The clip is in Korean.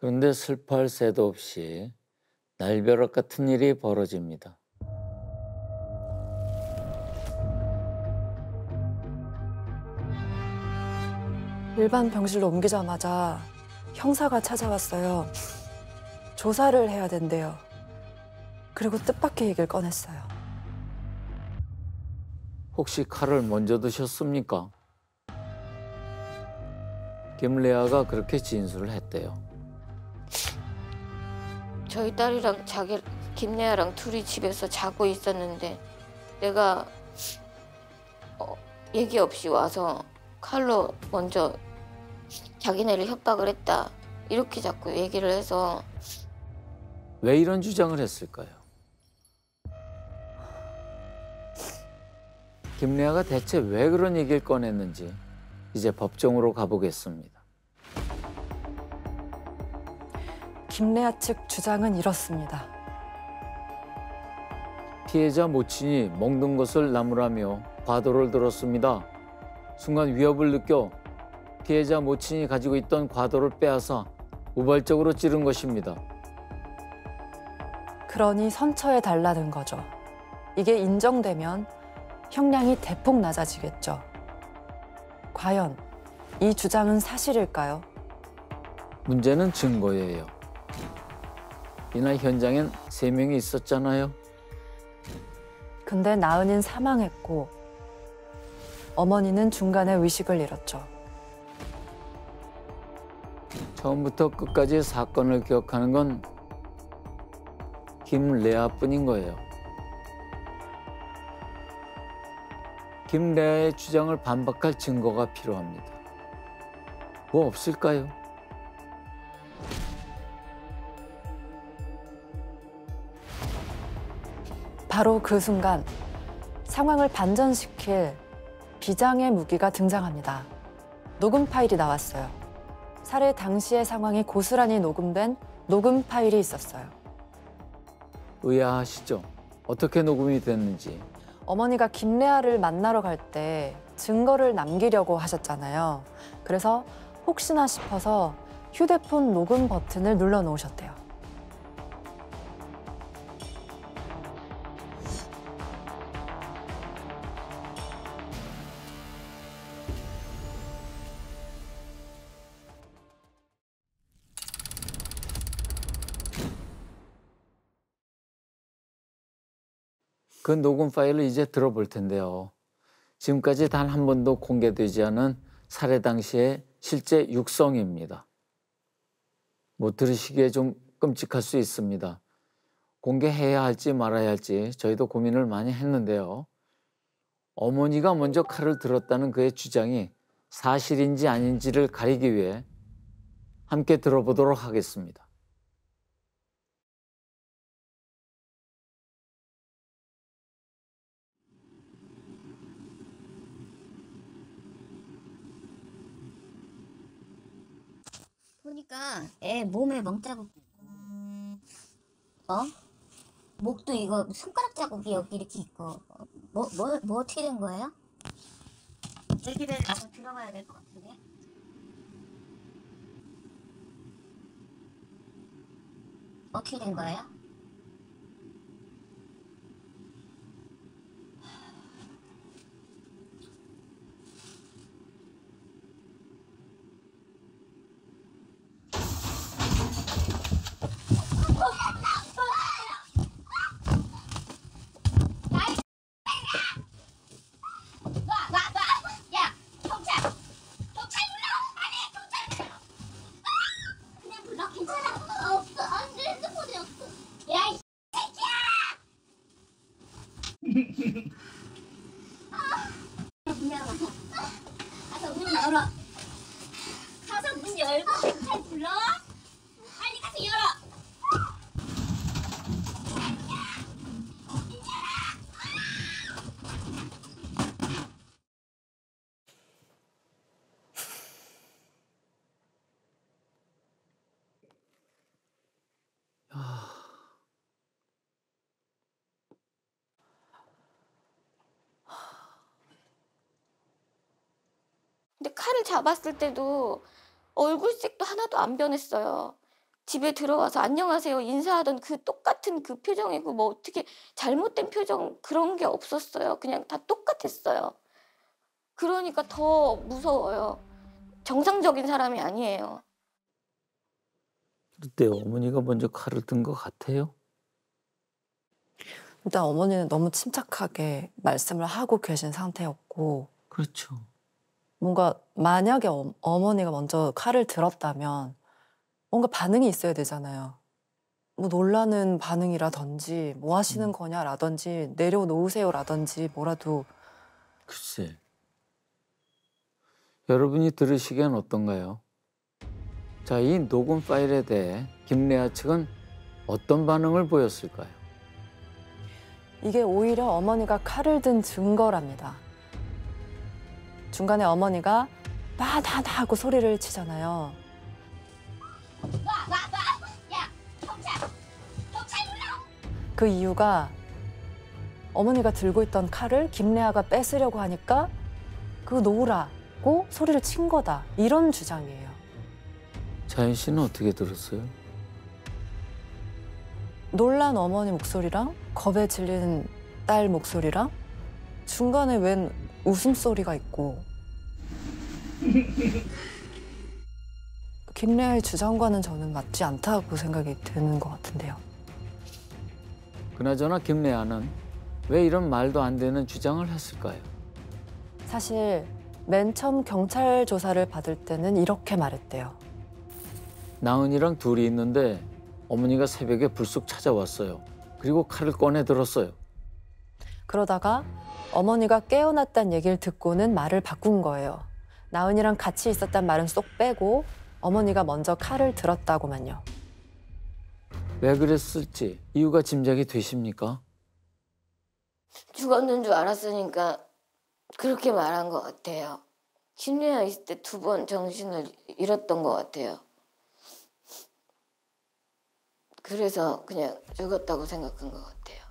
그런데 슬퍼할 새도 없이 날벼락 같은 일이 벌어집니다. 일반 병실로 옮기자마자 형사가 찾아왔어요. 조사를 해야 된대요. 그리고 뜻밖의 얘기를 꺼냈어요. 혹시 칼을 먼저 드셨습니까? 김레아가 그렇게 진술을 했대요. 저희 딸이랑 김래아랑 둘이 집에서 자고 있었는데 내가 얘기 없이 와서 칼로 먼저 자기네를 협박을 했다. 이렇게 자꾸 얘기를 해서. 왜 이런 주장을 했을까요? 김레아가 대체 왜 그런 얘기를 꺼냈는지 이제 법정으로 가보겠습니다. 김래아 측 주장은 이렇습니다. 피해자 모친이 먹는 것을 나무라며 과도를 들었습니다. 순간 위협을 느껴 피해자 모친이 가지고 있던 과도를 빼앗아 우발적으로 찌른 것입니다. 그러니 선처해 달라는 거죠. 이게 인정되면 형량이 대폭 낮아지겠죠. 과연 이 주장은 사실일까요? 문제는 증거예요. 이날 현장엔 3명이 있었잖아요. 근데 나은이는 사망했고 어머니는 중간에 의식을 잃었죠. 처음부터 끝까지 사건을 기억하는 건 김레아뿐인 거예요. 김레아의 주장을 반박할 증거가 필요합니다. 뭐 없을까요? 바로 그 순간 상황을 반전시킬 비장의 무기가 등장합니다. 녹음 파일이 나왔어요. 살해 당시의 상황이 고스란히 녹음된 녹음 파일이 있었어요. 의아하시죠? 어떻게 녹음이 됐는지. 어머니가 김래아를 만나러 갈 때 증거를 남기려고 하셨잖아요. 그래서 혹시나 싶어서 휴대폰 녹음 버튼을 눌러 놓으셨대요. 그 녹음 파일을 이제 들어볼 텐데요. 지금까지 단 한 번도 공개되지 않은 살해 당시의 실제 육성입니다. 뭐 들으시기에 좀 끔찍할 수 있습니다. 공개해야 할지 말아야 할지 저희도 고민을 많이 했는데요. 어머니가 먼저 칼을 들었다는 그의 주장이 사실인지 아닌지를 가리기 위해 함께 들어보도록 하겠습니다. 보니까 애 몸에 멍자국, 목도 이거 손가락 자국이 여기 이렇게 있고, 뭐 어떻게 된 거예요? 얘기를 가서 들어가야 될 것 같은데. 어떻게 된 거예요? 야, 경찰 불러! 아니, 경찰! 그냥 불러, 괜찮아. 없어, 안 돼, 핸드폰이 없어. 야, 이 새끼야! 문 열어. 가서 문 열어. 가서 문 열고 경찰 불러. 빨리 가서 열어. 근데 칼을 잡았을 때도 얼굴색도 하나도 안 변했어요. 집에 들어와서 안녕하세요 인사하던 그 똑같은 그 표정이고 뭐 어떻게 잘못된 표정 그런 게 없었어요. 그냥 다 똑같았어요. 그러니까 더 무서워요. 정상적인 사람이 아니에요. 그때 어머니가 먼저 칼을 든 것 같아요? 일단 어머니는 너무 침착하게 말씀을 하고 계신 상태였고 그렇죠. 뭔가 만약에 어머니가 먼저 칼을 들었다면 뭔가 반응이 있어야 되잖아요. 뭐 놀라는 반응이라든지 뭐 하시는 거냐라든지 내려놓으세요라든지 뭐라도. 글쎄. 여러분이 들으시기엔 어떤가요? 자, 이 녹음 파일에 대해 김래아 측은 어떤 반응을 보였을까요? 이게 오히려 어머니가 칼을 든 증거랍니다. 중간에 어머니가 나나나 하고 소리를 치잖아요. 야, 경찰 불러. 그 이유가 어머니가 들고 있던 칼을 김래아가 뺏으려고 하니까 그거 놓으라고 소리를 친 거다. 이런 주장이에요. 자연 씨는 어떻게 들었어요? 놀란 어머니 목소리랑 겁에 질린 딸 목소리랑 중간에 웬 웃음소리가 있고 김래아의 주장과는 저는 맞지 않다고 생각이 드는 것 같은데요. 그나저나 김래아는 왜 이런 말도 안 되는 주장을 했을까요? 사실 맨 처음 경찰 조사를 받을 때는 이렇게 말했대요. 나은이랑 둘이 있는데 어머니가 새벽에 불쑥 찾아왔어요. 그리고 칼을 꺼내 들었어요. 그러다가 어머니가 깨어났다는 얘기를 듣고는 말을 바꾼 거예요. 나은이랑 같이 있었단 말은 쏙 빼고 어머니가 먼저 칼을 들었다고만요. 왜 그랬을지 이유가 짐작이 되십니까? 죽었는 줄 알았으니까 그렇게 말한 것 같아요. 김래아 있을 때 2번 정신을 잃었던 것 같아요. 그래서 그냥 죽었다고 생각한 것 같아요.